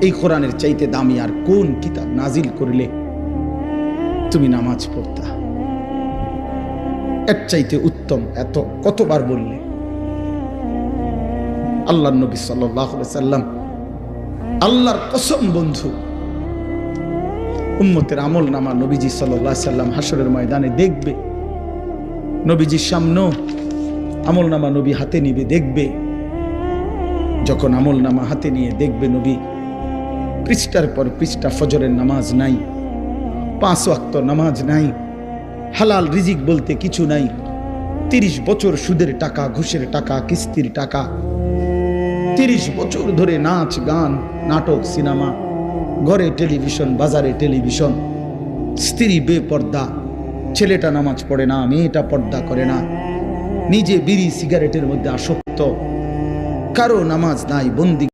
এই কোরআনের চাইতে দামি আর কোন কিতাব নাজিল করলে তুমি নামাজ পড়তা? এর চাইতে উত্তম এত কতবার বললে? আল্লাহর নবী সাল্লাল্লাহু আলাইহি সাল্লাম, আল্লাহর কসম বন্ধু, উম্মতের আমল নামা নবীজি সাল্লাল্লাহু আলাইহি সাল্লাম হাসরের ময়দানে দেখবে। নবীজির সামনে আমল নামা নবী হাতে নিবে, দেখবে। যখন আমল নামা হাতে নিয়ে দেখবে নবী, পৃষ্ঠার পর পৃষ্ঠা ফজরের নামাজ নাই, 5 ওয়াক্ত নামাজ নাই, হালাল রিজিক বলতে কিছু নাই, 30 বছর সুদের টাকা, ঘুষের টাকা, কিস্তির টাকা, 30 বছর ধরে নাচ গান, নাটক, সিনেমা, ঘরে টেলিভিশন, বাজারে টেলিভিশন, স্ত্রী বেপর্দা, ছেলেটা নামাজ পড়ে না, মেয়েটা পর্দা করে না, নিজে বিড়ি সিগারেটের মধ্যে আসক্ত, কারো নামাজ নাই, বন্দি